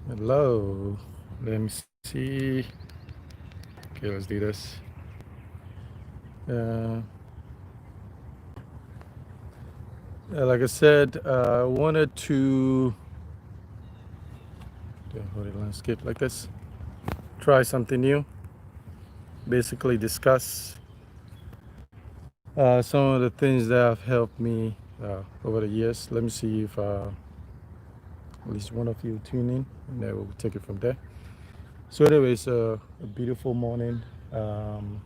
Hello. Let me see. Okay, let's do this. Uh, like I said, I wanted to hold it landscape like this. Try something new. Basically, discuss some of the things that have helped me over the years. Let me see if at least one of you tune in, and then we'll take it from there. So, anyways, a beautiful morning. Um,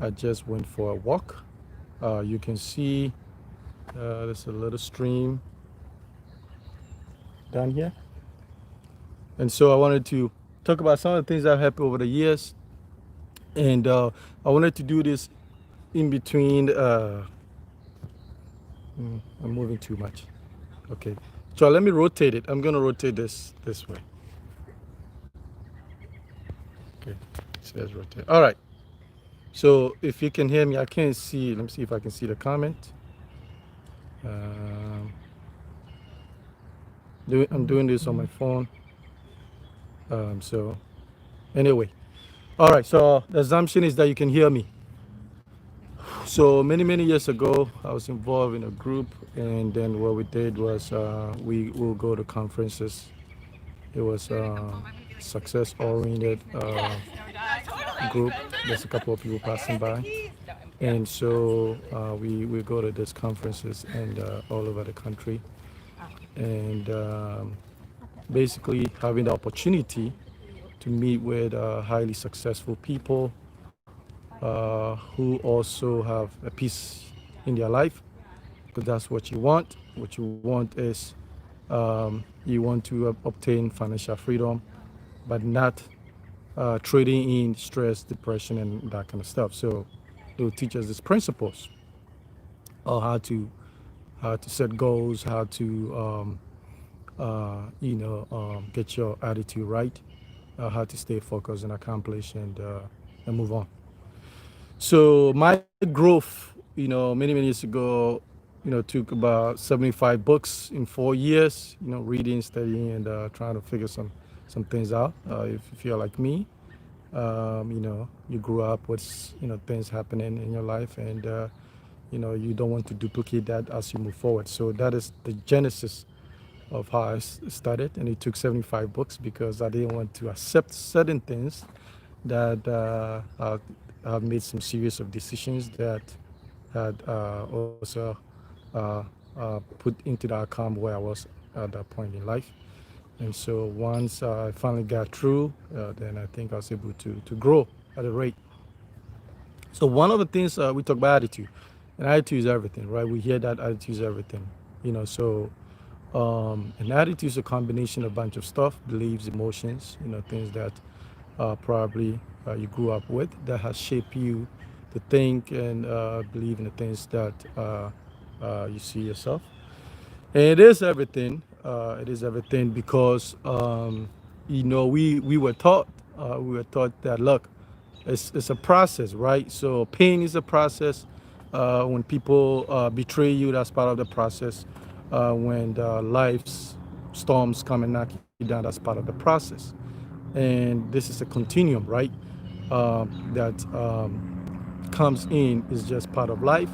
I just went for a walk. You can see there's a little stream down here. And so I wanted to talk about some of the things that have happened over the years. And I wanted to do this in between. I'm moving too much. Okay. So let me rotate it. I'm going to rotate this way. Okay. So let's rotate. All right. So if you can hear me, I can't see. Let me see if I can see the comment. Um, I'm doing this on my phone. So anyway. All right. So the assumption is that you can hear me. So many years ago, I was involved in a group, and then what we did was we will go to conferences. It was success-oriented group. There's a couple of people passing by, and so we go to these conferences and all over the country, and basically having the opportunity to meet with highly successful people who also have a peace in their life, because that's what you want. What you want is you want to obtain financial freedom, but not trading in stress, depression, and that kind of stuff. So they'll teach us these principles of how to set goals, how to get your attitude right, how to stay focused and accomplish and move on. So my growth, many years ago, took about 75 books in 4 years, reading, studying, and trying to figure some things out. If you're like me, you grew up with, things happening in your life, and, you don't want to duplicate that as you move forward. So that is the genesis of how I started. And it took 75 books because I didn't want to accept certain things that I've made some series of decisions that had also put into the outcome where I was at that point in life. And so once I finally got through, then I think I was able to grow at a rate. So one of the things we talk about attitude, and attitude is everything, right? We hear that attitude is everything, So an attitude is a combination of a bunch of stuff, beliefs, emotions, things that probably you grew up with that has shaped you to think and believe in the things that you see yourself. And it is everything. It is everything because we were taught that look, it's a process, right? So pain is a process. When people betray you, that's part of the process. When life's storms come and knock you down, that's part of the process. And this is a continuum, right? That comes in is just part of life.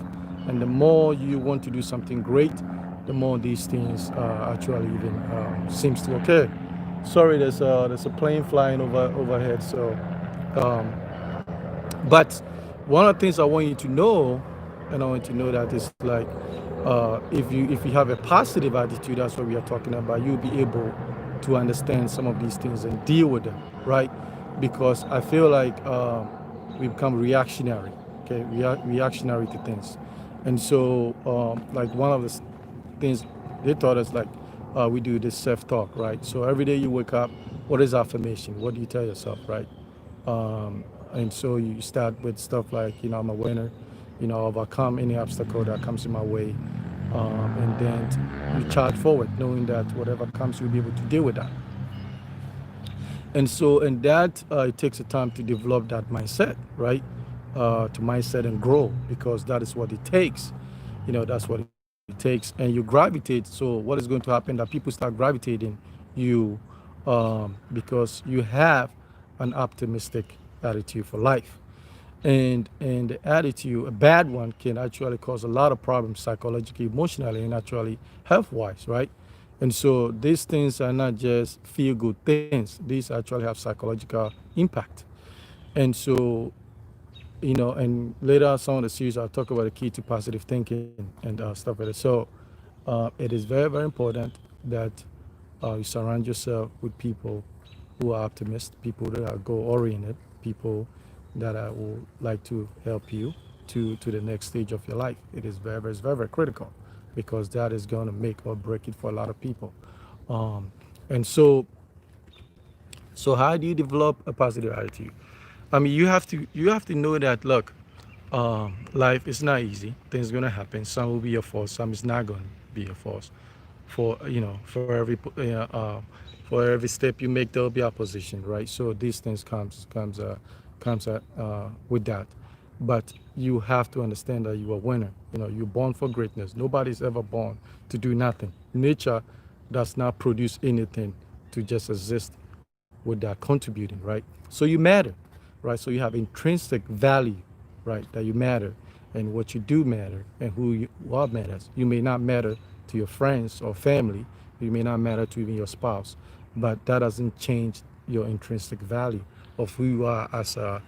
And the more you want to do something great, the more these things actually even seems to occur. Sorry, there's a plane flying overhead. So, um, but one of the things I want you to know, and I want you to know that is like, if you have a positive attitude, that's what we are talking about. You'll be able to understand some of these things and deal with them, right? Because I feel like we become reactionary, okay, reactionary to things, and so like one of the things they taught us, like we do this self-talk, right? So every day you wake up, what is affirmation? What do you tell yourself, right? And so you start with stuff like, I'm a winner, overcome any obstacle that comes in my way, and then you charge forward, knowing that whatever comes, you'll be able to deal with that. And so, and that it takes a time to develop that mindset, right? To mindset and grow, because that is what it takes. That's what it takes, and you gravitate. So, what is going to happen? That people start gravitating you because you have an optimistic attitude for life. And the attitude, a bad one, can actually cause a lot of problems psychologically, emotionally, and actually health wise, right? And so these things are not just feel good things, these actually have psychological impact. And so, and later on some of the series I'll talk about the key to positive thinking and stuff like that. So it is very, very important that you surround yourself with people who are optimists, people that are goal oriented, people that would like to help you to the next stage of your life. It is very, very, very, very critical because that is going to make or break it for a lot of people. Um, and so how do you develop a positive attitude? I mean, you have to know that look, life is not easy. Things gonna happen. Some will be your fault. Some is not gonna be your fault. For every step you make, there'll be opposition, right? So these things comes with that. But you have to understand that you're a winner. You're born for greatness. Nobody's ever born to do nothing. Nature does not produce anything to just exist without contributing, right? So you matter, right? So you have intrinsic value, right? That you matter, and what you do matter, and who you are matters. You may not matter to your friends or family, you may not matter to even your spouse, but that doesn't change your intrinsic value of who you are as a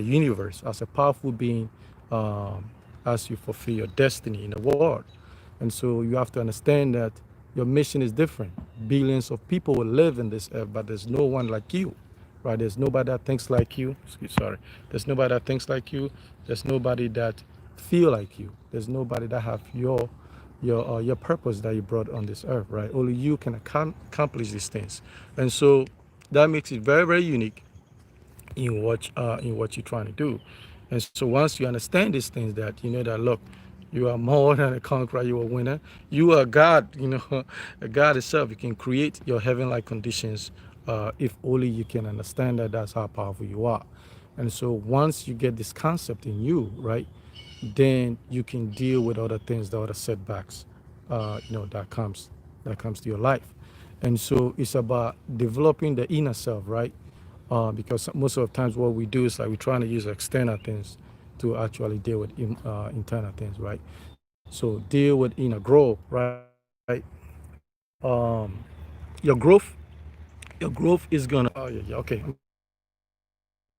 universe, as a powerful being, um, as you fulfill your destiny in the world. And so you have to understand that your mission is different. Billions of people will live in this earth, but there's no one like you, right? There's nobody that thinks like you. Sorry. There's nobody that thinks like you. There's nobody that feel like you. There's nobody that have your purpose that you brought on this earth, right? Only you can accomplish these things. And so that makes it very, very unique in what you're trying to do. And so once you understand these things, that you know that look, you are more than a conqueror, you are a winner. You are God, a God itself. You can create your heaven-like conditions if only you can understand that that's how powerful you are. And so once you get this concept in you, right, then you can deal with other things, the other setbacks, that comes to your life. And so it's about developing the inner self, right? Because most of the times what we do is like we're trying to use external things to actually deal with internal things, right? So deal with inner growth, right? Um, your growth is gonna. Oh yeah, yeah. Okay, I'm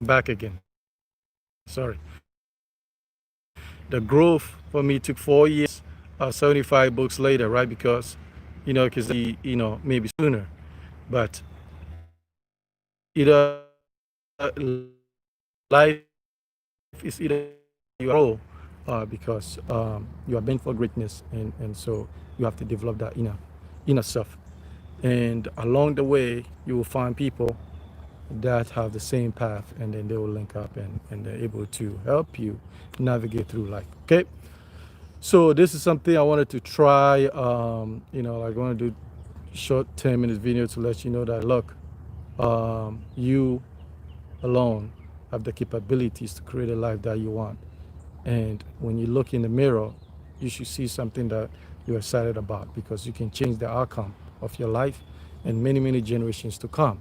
back again. Sorry. The growth for me took 4 years, 75 books later, right? Because because maybe sooner, but either life is either you are grow because you are meant for greatness, and so you have to develop that inner self. And along the way, you will find people that have the same path, and then they will link up, and they're able to help you navigate through life. Okay. So this is something I wanted to try. Like I want to do short 10 minutes video to let you know that look, you alone have the capabilities to create a life that you want. And when you look in the mirror, you should see something that you're excited about, because you can change the outcome of your life and many, many generations to come.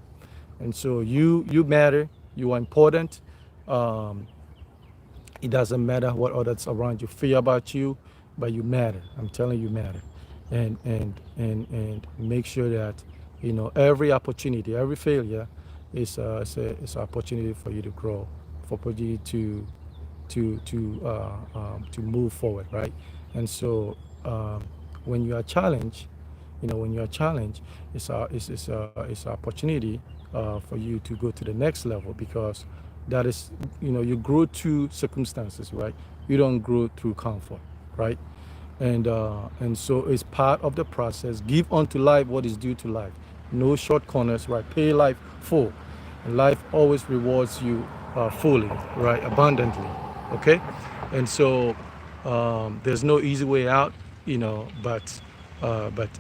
And so you matter, you are important. Um, it doesn't matter what others around you feel about you, but you matter. I'm telling you, matter. And make sure that every opportunity, every failure is an opportunity for you to grow, for opportunity to move forward, right? And so when you are challenged, it's an opportunity for you to go to the next level, because that is, you grow through circumstances, right? You don't grow through comfort, right? And so it's part of the process. Give unto life what is due to life. No short corners, right? Pay life full, and life always rewards you fully, right? Abundantly, okay? And so there's no easy way out, but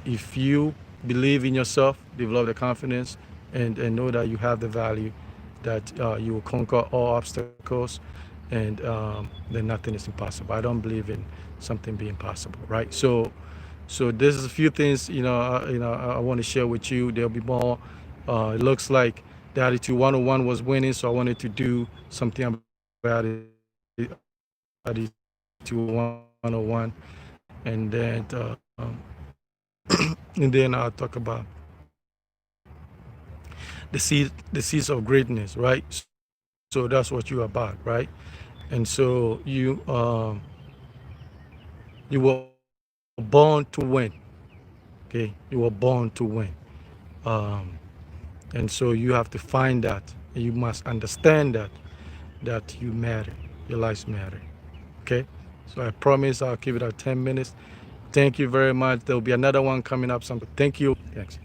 if you believe in yourself, develop the confidence, and know that you have the value, that you will conquer all obstacles, and then nothing is impossible. I don't believe in something being possible, right? So So this is a few things, I want to share with you. There'll be more. It looks like the Attitude 101 was winning, so I wanted to do something about it, Attitude 101, and then and then I'll talk about the seeds of greatness, right? So that's what you're about, right? And so you were born to win. Okay, you were born to win. Um, and so you have to find that. You must understand that you matter. Your lives matter. Okay. So I promise I'll keep it at 10 minutes. Thank you very much. There'll be another one coming up. Thank you. Thanks.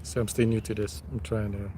So I'm still new to this. I'm trying to